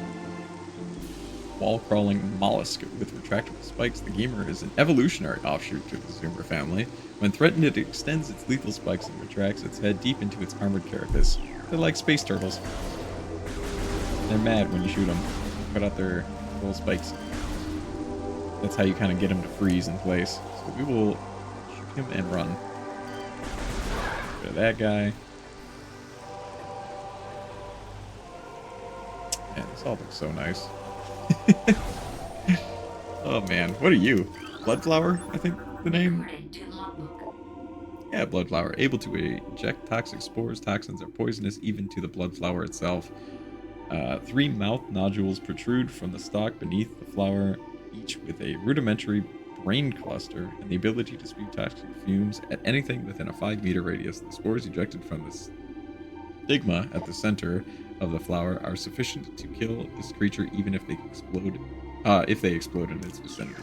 Wall-crawling mollusk with retractable spikes. The Geemer is an evolutionary offshoot to the Zoomer family. When threatened, it extends its lethal spikes and retracts its head deep into its armored carapace. They're like space turtles. They're mad when you shoot them. Cut out their little spikes. That's how you kind of get them to freeze in place. So we will shoot him and run. Get rid of that guy. Man, this all looks so nice. Oh man, what are you? Bloodflower, I think the name? Recorded to logbook. Yeah, bloodflower. Able to eject toxic spores, toxins, or poisonous even to the bloodflower itself. 3 mouth nodules protrude from the stalk beneath the flower, each with a rudimentary brain cluster and the ability to spew toxic fumes at anything within a 5-meter radius. The spores ejected from the stigma at the center of the flower are sufficient to kill this creature even if they explode in its vicinity.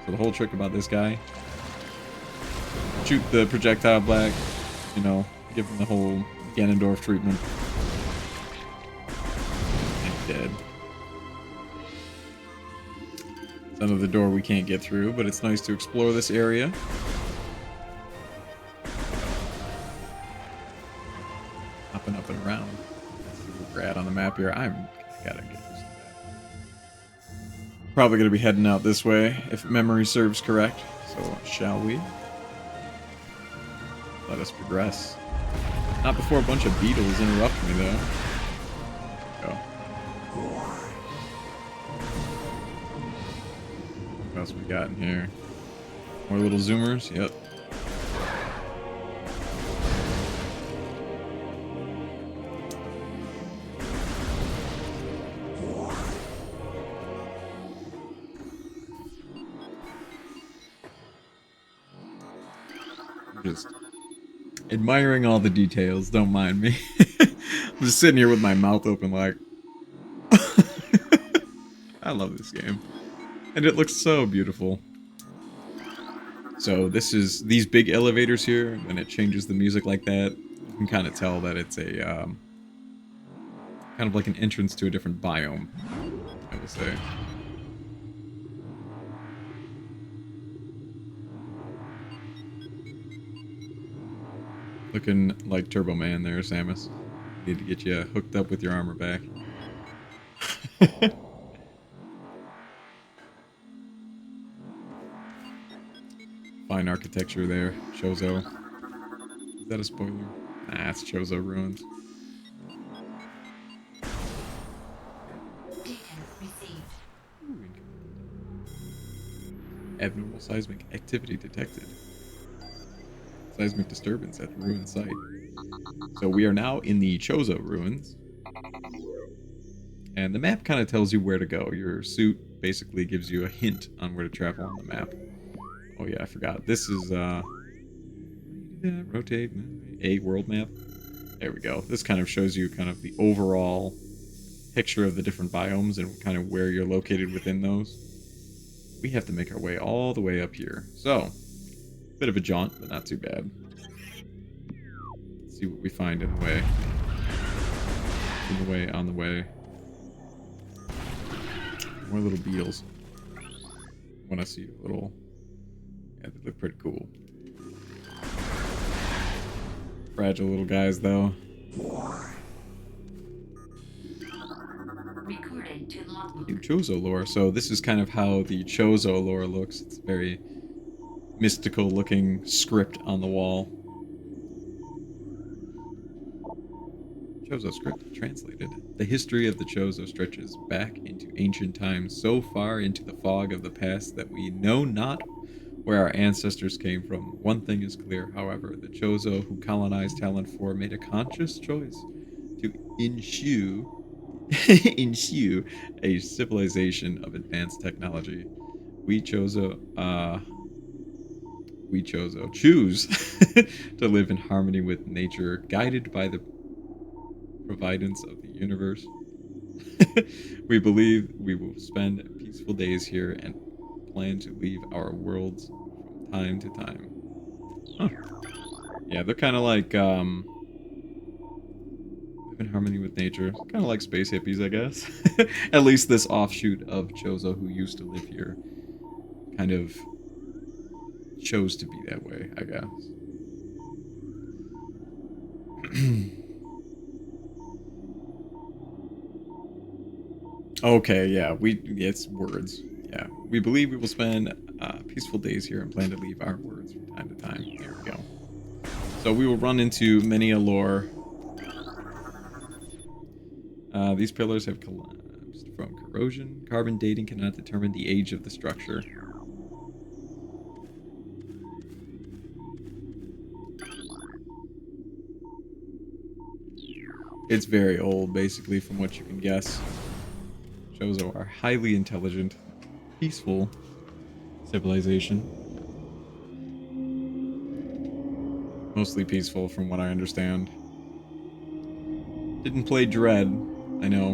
So the whole trick about this guy, shoot the projectile black, you know, give him the whole Ganondorf treatment. And dead. It's another door we can't get through, but it's nice to explore this area. Hopping up and around. We're at on the map here. Gotta get used to that. Probably gonna be heading out this way if memory serves correct. So shall we? Let us progress. Not before a bunch of beetles interrupt me though. Go. What else we got in here? More little zoomers? Yep. Just admiring all the details, don't mind me. I'm just sitting here with my mouth open like... I love this game. And it looks so beautiful. So these big elevators here, when it changes the music like that, you can kind of tell that it's a, kind of like an entrance to a different biome, I will say. Looking like Turbo Man there, Samus. Need to get you hooked up with your armor back. Fine architecture there, Chozo. Is that a spoiler? Nah, it's Chozo Ruins. Data received. Abnormal seismic activity detected. Seismic disturbance at the ruin site. So we are now in the Chozo ruins. And the map kind of tells you where to go. Your suit basically gives you a hint on where to travel on the map. Oh yeah, I forgot. This is, rotate, a world map. There we go. This kind of shows you kind of the overall picture of the different biomes and kind of where you're located within those. We have to make our way all the way up here. So, bit of a jaunt, but not too bad. Let's see what we find in the way. On the way. More little beetles. Want to see a little... Yeah, they look pretty cool. Fragile little guys, though. Recorded to logbook. New Chozo lore. So this is kind of how the Chozo lore looks. It's very mystical looking script on the wall. Chozo script translated. The history of the Chozo stretches back into ancient times, so far into the fog of the past that we know not where our ancestors came from. One thing is clear, however, the Chozo who colonized Talon 4 made a conscious choice to ensue a civilization of advanced technology. We Chozo choose to live in harmony with nature, guided by the providence of the universe. We believe we will spend peaceful days here and plan to leave our worlds from time to time. Huh. Yeah, they're kind of like, live in harmony with nature. Kind of like space hippies, I guess. At least this offshoot of Chozo who used to live here kind of chose to be that way, I guess. Okay, yeah, it's words. Yeah, we believe we will spend peaceful days here and plan to leave our words from time to time. There we go. So we will run into many a lore. These pillars have collapsed from corrosion. Carbon dating cannot determine the age of the structure. It's very old, basically, from what you can guess. Chozo are highly intelligent, peaceful civilization. Mostly peaceful, from what I understand. Didn't play Dread. I know.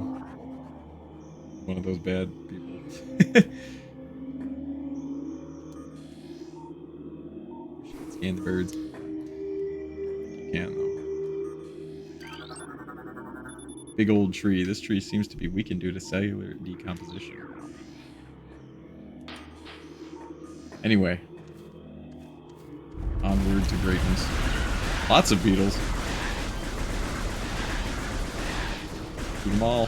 One of those bad people. Scan the birds. You can, though. Big old tree. This tree seems to be weakened due to cellular decomposition. Anyway. Onward to greatness. Lots of beetles. Shoot them all.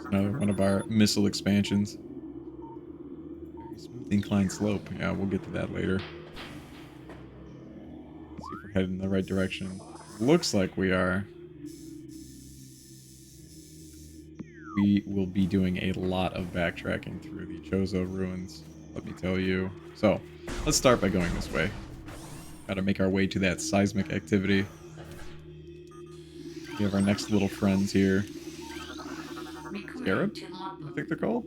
Another one of our missile expansions. Very smooth inclined slope. Yeah, we'll get to that later. Let's see if we're heading in the right direction. Looks like we are. We will be doing a lot of backtracking through the Chozo ruins, let me tell you. So, let's start by going this way. Gotta make our way to that seismic activity. We have our next little friends here. Scarab? I think they're called?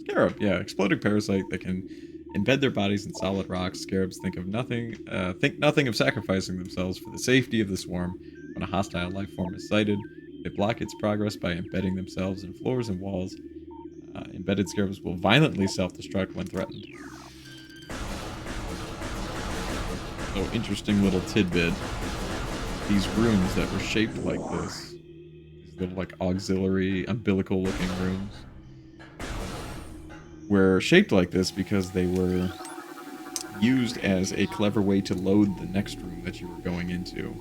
Scarab, yeah. Exploding parasite that can embed their bodies in solid rocks. Scarabs think nothing of sacrificing themselves for the safety of the swarm. When a hostile life form is sighted, they block its progress by embedding themselves in floors and walls. Embedded scarabs will violently self-destruct when threatened. So, interesting little tidbit. These rooms that were shaped like this, these little like auxiliary, umbilical looking rooms, were shaped like this because they were used as a clever way to load the next room that you were going into.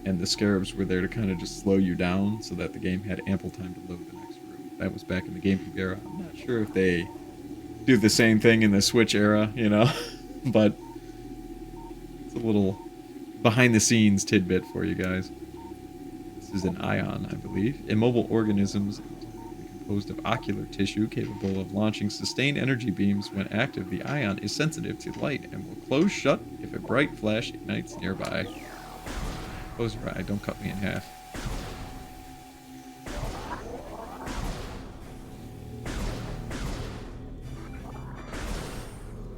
And the scarabs were there to kind of just slow you down so that the game had ample time to load the next room. That was back in the GameCube era. I'm not sure if they do the same thing in the Switch era, you know? But it's a little behind the scenes tidbit for you guys. This is an ion, I believe. Immobile organisms composed of ocular tissue capable of launching sustained energy beams. When active, the ion is sensitive to light and will close shut if a bright flash ignites nearby. Close your eye, don't cut me in half.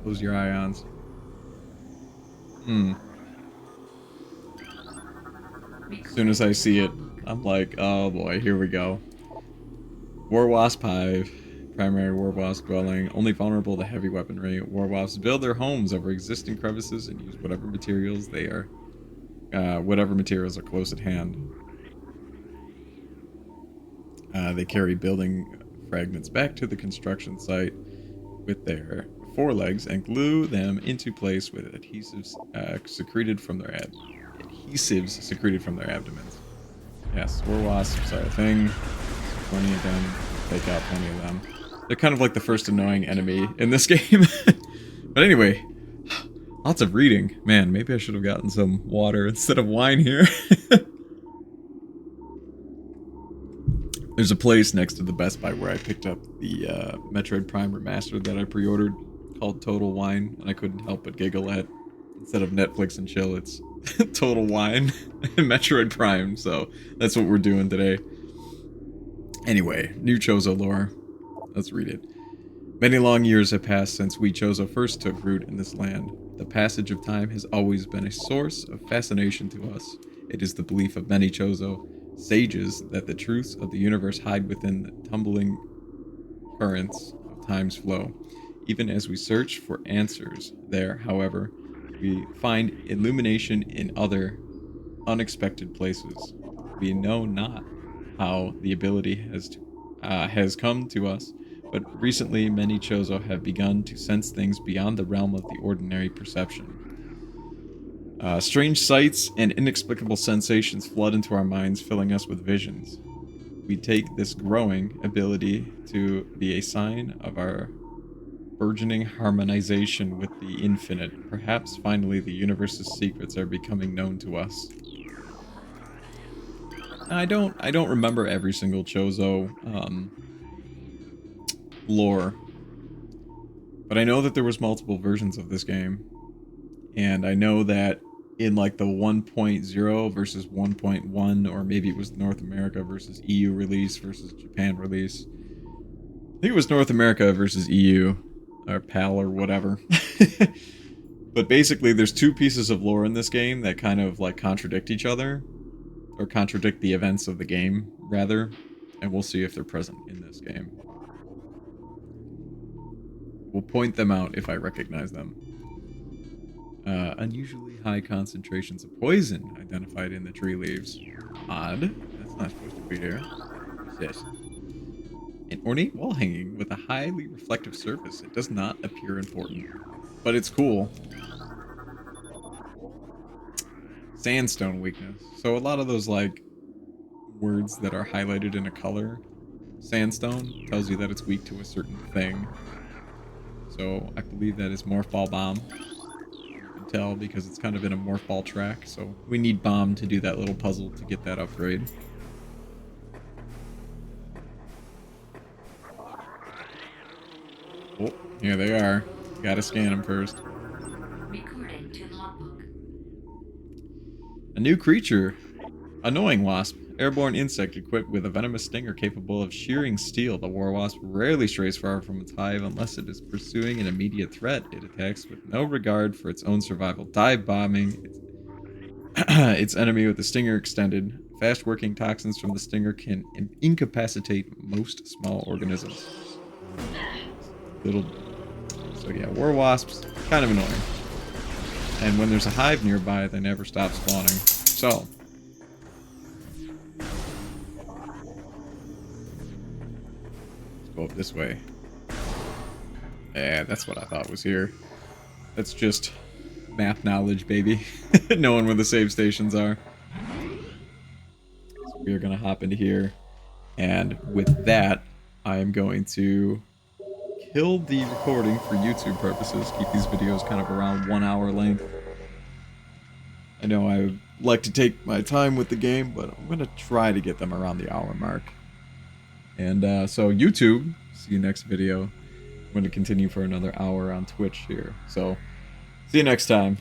Close your ions. As soon as I see it, I'm like, oh boy, here we go. War Wasp Hive. Primary war wasp dwelling, only vulnerable to heavy weaponry. War wasps build their homes over existing crevices and use whatever materials are close at hand. They carry building fragments back to the construction site with their forelegs and glue them into place with adhesives secreted from their abdomens. Yes, war wasps are a thing. Plenty of them. Take out plenty of them. They're kind of like the first annoying enemy in this game. But anyway, lots of reading. Man, maybe I should have gotten some water instead of wine here. There's a place next to the Best Buy where I picked up the Metroid Prime Remastered that I pre-ordered called Total Wine, and I couldn't help but giggle at, instead of Netflix and chill, it's Total Wine and Metroid Prime, so that's what we're doing today. Anyway, new Chozo lore. Let's read it. Many long years have passed since we Chozo first took root in this land. The passage of time has always been a source of fascination to us. It is the belief of many Chozo sages that the truths of the universe hide within the tumbling currents of time's flow. Even as we search for answers there, however, we find illumination in other unexpected places. We know not how the ability has come to us, but recently many Chozo have begun to sense things beyond the realm of the ordinary perception. Strange sights and inexplicable sensations flood into our minds, filling us with visions. We take this growing ability to be a sign of our burgeoning harmonization with the infinite. Perhaps finally the universe's secrets are becoming known to us. I don't remember every single Chozo lore, but I know that there was multiple versions of this game, and I know that in like the 1.0 versus 1.1, or maybe it was North America versus EU release versus Japan release. I think it was North America versus EU, or PAL or whatever. But basically, there's two pieces of lore in this game that kind of like contradict each other, or contradict the events of the game, rather, and we'll see if they're present in this game. We'll point them out if I recognize them. Unusually high concentrations of poison identified in the tree leaves. Odd. That's not supposed to be there. What's this? An ornate wall hanging with a highly reflective surface. It does not appear important, but it's cool. Sandstone weakness. So a lot of those like words that are highlighted in a color, sandstone tells you that it's weak to a certain thing. So I believe that is Morph Ball Bomb. You can tell because it's kind of in a Morph Ball track. So we need Bomb to do that little puzzle to get that upgrade. Oh, here they are. Gotta scan them first. Recording to logbook. A new creature. Annoying Wasp. Airborne insect equipped with a venomous stinger capable of shearing steel. The war wasp rarely strays far from its hive unless it is pursuing an immediate threat. It attacks with no regard for its own survival, dive bombing its enemy with the stinger extended. Fast working toxins from the stinger can incapacitate most small organisms. Little. So yeah, war wasps, kind of annoying. And when there's a hive nearby, they never stop spawning. So. Go up this way. Yeah, that's what I thought was here. That's just map knowledge, baby. Knowing where the save stations are. So we are going to hop into here. And with that, I am going to kill the recording for YouTube purposes. Keep these videos kind of around 1 hour length. I know I like to take my time with the game, but I'm going to try to get them around the hour mark. And so YouTube, see you next video. I'm going to continue for another hour on Twitch here. So see you next time.